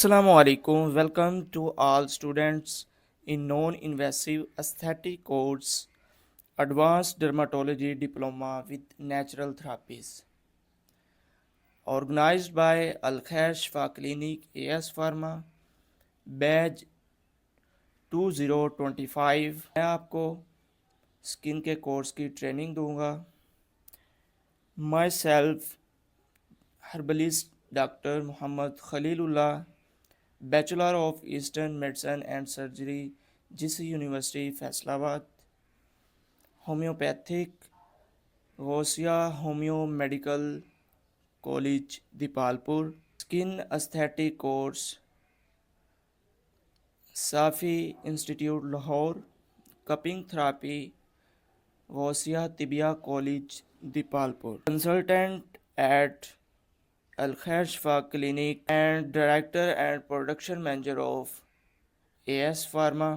Assalamu alaikum. Welcome to all students in non-invasive aesthetic course Advanced Dermatology Diploma with Natural Therapies organized by Al Khair Shifa Clinic AS Pharma batch 2025। मैं आपको skin के course की training दूंगा। My self herbalist doctor Mohammad Khalilullah, bachelor of eastern medicine and surgery, जिस university Faisalabad, homeopathic Ghausia homeo medical college Dipalpur, skin aesthetic course Safi institute Lahore, cupping therapy Ghausia Tibbia college Dipalpur, consultant at Al Khair Shifa clinic and director and production manager of AS pharma,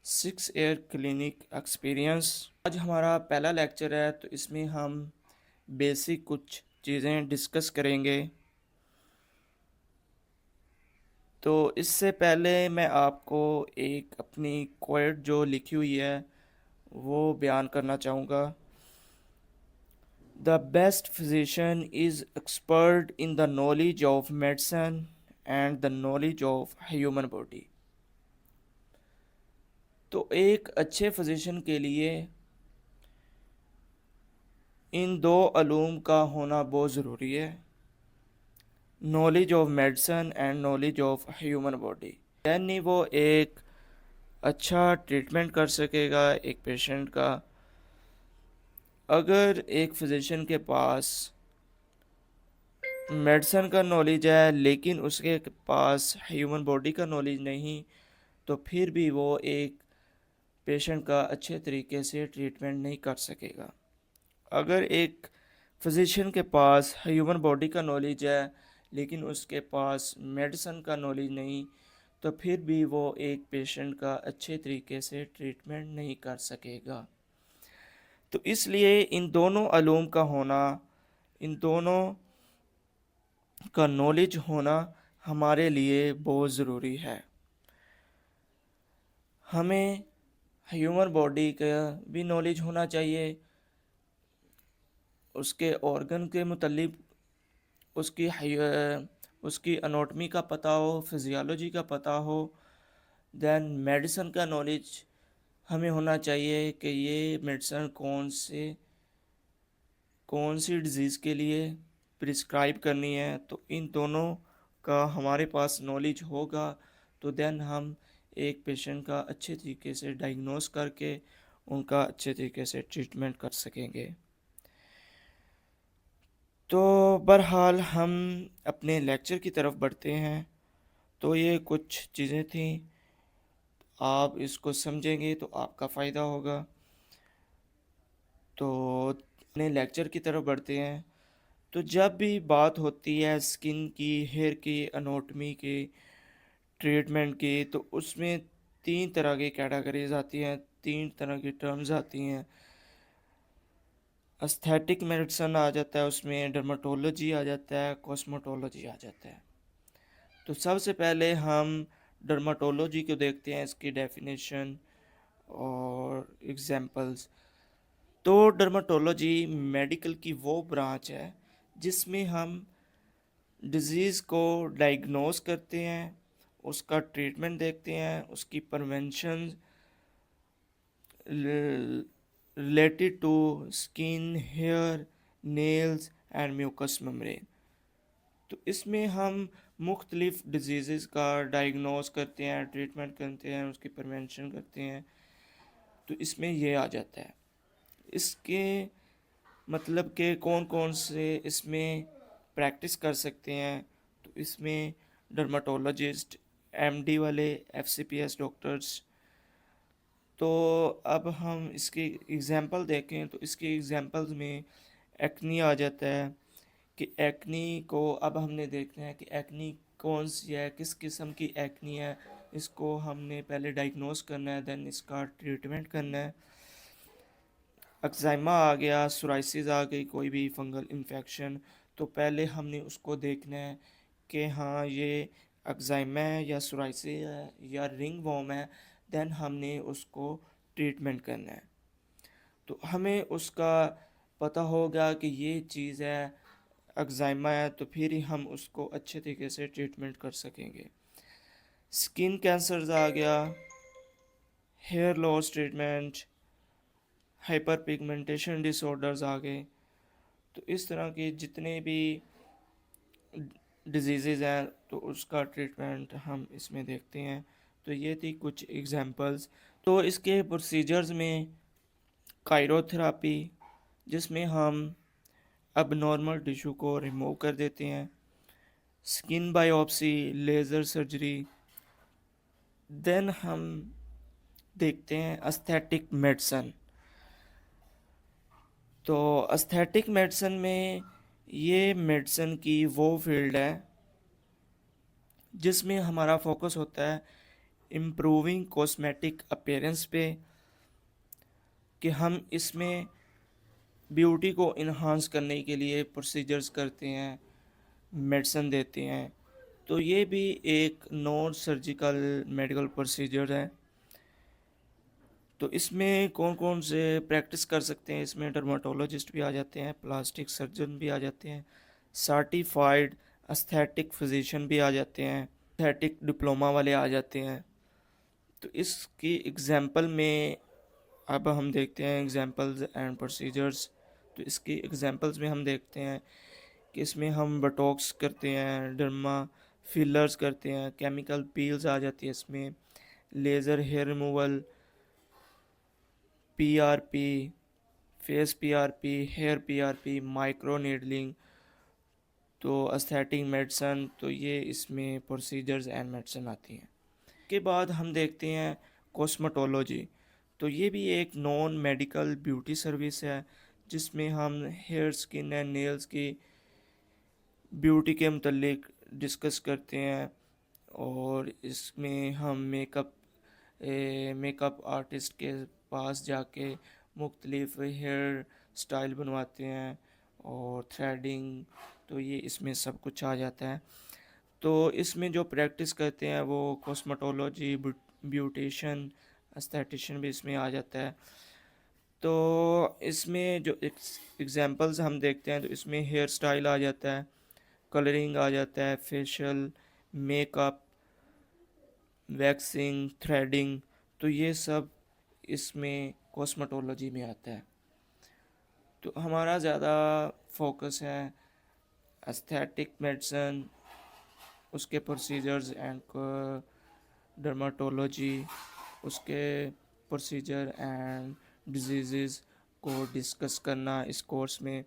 6 year clinic experience. आज हमारा पहला lecture है, तो इसमें हम basic कुछ चीज़ें डिस्कस करेंगे। तो इससे पहले मैं आपको एक अपनी क्वेट जो लिखी हुई है वो बयान करना चाहूँगा। The best physician is expert in the knowledge of medicine and the knowledge of human body. तो एक अच्छे फिजिशियन के लिए इन दो अलूम का होना बहुत ज़रूरी है, knowledge of medicine and knowledge of human body. यानी वो एक अच्छा ट्रीटमेंट कर सकेगा एक पेशेंट का। अगर एक फिजिशियन के पास मेडिसिन का नॉलेज है लेकिन उसके पास ह्यूमन बॉडी का नॉलेज नहीं, तो फिर भी वो एक पेशेंट का अच्छे तरीके से ट्रीटमेंट नहीं कर सकेगा। अगर एक फिजिशियन के पास ह्यूमन बॉडी का नॉलेज है लेकिन उसके पास मेडिसिन का नॉलेज नहीं, तो फिर भी वो एक पेशेंट का अच्छे तरीके से ट्रीटमेंट नहीं कर सकेगा। तो इसलिए इन दोनों अलूम का होना, इन दोनों का नॉलेज होना हमारे लिए बहुत ज़रूरी है। हमें ह्यूमन बॉडी का भी नॉलेज होना चाहिए, उसके ऑर्गन के मुतालिक उसकी अनोटमी का पता हो, फिजियोलॉजी का पता हो। देन मेडिसिन का नॉलेज हमें होना चाहिए कि ये मेडिसिन कौन सी डिज़ीज़ के लिए प्रिस्क्राइब करनी है। तो इन दोनों का हमारे पास नॉलेज होगा तो देन हम एक पेशेंट का अच्छे तरीके से डायग्नोस करके उनका अच्छे तरीके से ट्रीटमेंट कर सकेंगे। तो बहरहाल हम अपने लेक्चर की तरफ बढ़ते हैं। तो ये कुछ चीज़ें थी, आप इसको समझेंगे तो आपका फ़ायदा होगा। तो अपने लेक्चर की तरफ बढ़ते हैं। तो जब भी बात होती है स्किन की, हेयर की, अनोटमी की, ट्रीटमेंट की, तो उसमें 3 तरह की कैटेगरीज आती हैं, 3 तरह की टर्म्स आती हैं। एस्थेटिक मेडिसिन आ जाता है, उसमें डर्माटोलॉजी आ जाता है, कॉस्मेटोलॉजी आ जाता है। तो सबसे पहले हम डर्माटोलॉजी को देखते हैं, इसकी डेफिनेशन और एग्जांपल्स। तो डर्माटोलॉजी मेडिकल की वो ब्रांच है जिसमें हम डिज़ीज़ को डायग्नोस करते हैं, उसका ट्रीटमेंट देखते हैं, उसकी prevention related to skin, hair, nails and mucous membrane. तो इसमें हम मुख्तलिफ़ डिजीज़ का डायग्नोस करते हैं, ट्रीटमेंट करते हैं, उसकी प्रिवेंशन करते हैं। तो इसमें ये आ जाता है। इसके मतलब के कौन कौन से इसमें प्रैक्टिस कर सकते हैं। तो इसमें डर्माटोलॉजिस्ट, एमडी वाले, एफसीपीएस डॉक्टर्स। तो अब हम इसकी एग्ज़ाम्पल देखें तो इसकी एग्ज़ाम्पल्स में एक्नी आ जाता है कि एक्नी को अब हमने देखना है कि एक्नी कौन सी है, किस किस्म की एक्नी है। इसको हमने पहले डायग्नोस करना है, देन इसका ट्रीटमेंट करना है। एक्ज़ाइमा आ गया, सोराइसिस आ गई, कोई भी फंगल इन्फेक्शन, तो पहले हमने उसको देखना है कि हाँ ये एक्ज़ाइमा है या सोराइसिस है या रिंग वॉर्म है, देन हमने उसको ट्रीटमेंट करना है। तो हमें उसका पता होगा कि ये चीज़ है, एक्ज़ाइमा है, तो फिर ही हम उसको अच्छे तरीके से ट्रीटमेंट कर सकेंगे। स्किन कैंसर्स आ गया, hair loss treatment, hyper pigmentation disorders आ गए। तो इस तरह के जितने भी डिजीज़ हैं तो उसका ट्रीटमेंट हम इसमें देखते हैं। तो ये थी कुछ एग्जांपल्स। तो इसके प्रोसीजर्स में कायरोथेरापी, जिसमें हम अब नॉर्मल टिश्यू को रिमूव कर देते हैं, skin biopsy, laser surgery, then हम देखते हैं एस्थेटिक मेडिसन। तो एस्थेटिक मेडिसन में ये मेडिसन की वो फील्ड है जिसमें हमारा फोकस होता है इम्प्रूविंग कॉस्मेटिक अपीयरेंस पे, कि हम इसमें ब्यूटी को इन्हांस करने के लिए प्रोसीजर्स करते हैं, मेडिसन देते हैं। तो ये भी एक नॉन सर्जिकल मेडिकल प्रोसीजर है। तो इसमें कौन कौन से प्रैक्टिस कर सकते हैं, इसमें डर्माटोलॉजिस्ट भी आ जाते हैं, प्लास्टिक सर्जन भी आ जाते हैं, सर्टिफाइड एस्थेटिक फिजिशियन भी आ जाते हैं, एस्थेटिक डिप्लोमा वाले आ जाते हैं। तो इसकी एग्जांपल में अब हम देखते हैं एग्जांपल्स एंड प्रोसीजर्स। तो इसकी एग्जांपल्स में हम देखते हैं कि इसमें हम बोटॉक्स करते हैं, डर्मा फिलर्स करते हैं, केमिकल पील्स आ जाती है इसमें, laser hair removal, PRP, face PRP, hair PRP, micro needling, तो एस्थेटिक मेडिसन, तो ये इसमें प्रोसीजर्स एंड मेडिसन आती हैं। के बाद हम देखते हैं कॉस्मेटोलॉजी। तो ये भी एक नॉन मेडिकल ब्यूटी सर्विस है जिसमें हम हेयर, स्किन एंड नेल्स की ब्यूटी के मतलब डिस्कस करते हैं। और इसमें हम मेकअप आर्टिस्ट के पास जाके मुख्तलिफ हेयर स्टाइल बनवाते हैं और थ्रेडिंग, तो ये इसमें सब कुछ आ जाता है। तो इसमें जो प्रैक्टिस करते हैं वो कॉस्मेटोलॉजी, ब्यूटिशियन, एस्थेटिशियन भी इसमें आ जाता है। तो इसमें जो एग्जांपल्स हम देखते हैं तो इसमें हेयर स्टाइल आ जाता है, कलरिंग आ जाता है, फेशियल, मेकअप, वैक्सिंग, थ्रेडिंग, तो ये सब इसमें कॉस्मेटोलॉजी में आता है। तो हमारा ज़्यादा फोकस है एस्थेटिक मेडिसन, उसके प्रोसीजर्स एंड डर्माटोलॉजी, उसके प्रोसीजर एंड डिजीज़ को डिस्कस करना इस कोर्स में।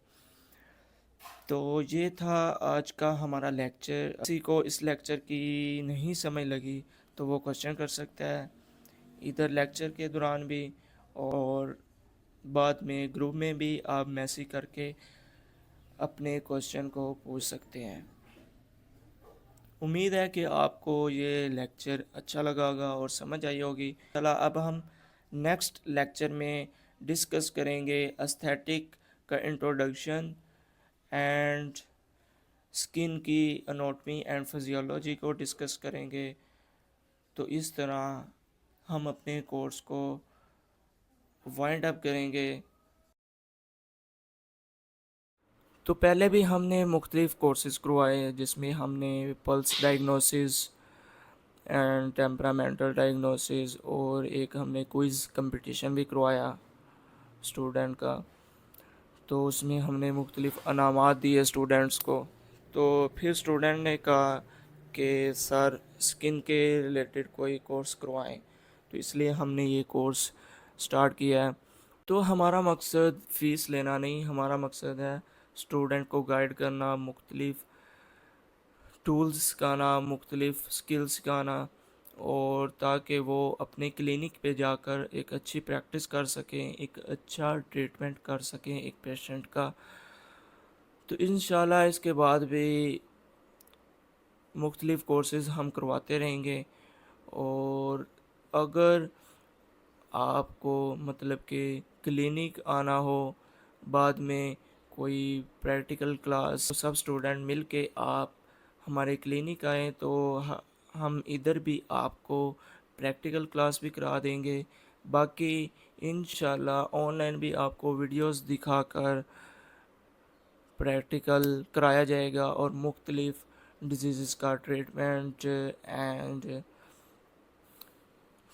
तो ये था आज का हमारा लेक्चर। किसी को इस लेक्चर की नहीं समझ लगी तो वो क्वेश्चन कर सकता है, इधर लेक्चर के दौरान भी और बाद में ग्रुप में भी आप मैसेज करके अपने क्वेश्चन को पूछ सकते हैं। उम्मीद है कि आपको ये लेक्चर अच्छा लगा होगा और समझ आई होगी। चला अब हम नेक्स्ट लेक्चर में डिस्कस करेंगे एस्थेटिक का इंट्रोडक्शन एंड स्किन की एनाटॉमी एंड फिजियोलॉजी को डिस्कस करेंगे। तो इस तरह हम अपने कोर्स को वाइंड अप करेंगे। तो पहले भी हमने मुख्तलिफ़ कोर्सेज़ करवाए जिसमें हमने pulse diagnosis and temperamental diagnosis और एक हमने क्विज़ कंपटीशन भी करवाया स्टूडेंट का। तो उसमें हमने मुख्तलिफ़ अनामात दिए स्टूडेंट्स को। तो फिर स्टूडेंट ने कहा कि सर स्किन के रिलेटेड कोई कोर्स करवाएं, तो इसलिए हमने ये कोर्स स्टार्ट किया है। तो हमारा मकसद फ़ीस लेना नहीं, हमारा मकसद है स्टूडेंट को गाइड करना, मुख्तलिफ़ टूल्स सिखाना, मुख्तलिफ़ स्किल्स सिखाना, और ताकि वो अपने क्लिनिक पे जाकर एक अच्छी प्रैक्टिस कर सकें, एक अच्छा ट्रीटमेंट कर सकें एक पेशेंट का। तो इंशाल्लाह इसके बाद भी मुख्तलिफ़ कोर्सेज़ हम करवाते रहेंगे। और अगर आपको मतलब कि क्लिनिक आना हो, बाद में कोई प्रैक्टिकल क्लास, तो सब स्टूडेंट मिल के आप हमारे क्लिनिक आएँ तो हम इधर भी आपको प्रैक्टिकल क्लास भी करा देंगे। बाकी इंशाल्लाह ऑनलाइन भी आपको वीडियोस दिखाकर प्रैक्टिकल कराया जाएगा और मुख्तलिफ डिजीज़ का ट्रीटमेंट एंड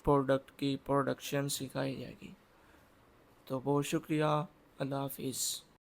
प्रोडक्ट की प्रोडक्शन सिखाई जाएगी। तो बहुत शुक्रिया। अल्लाह हाफिज़।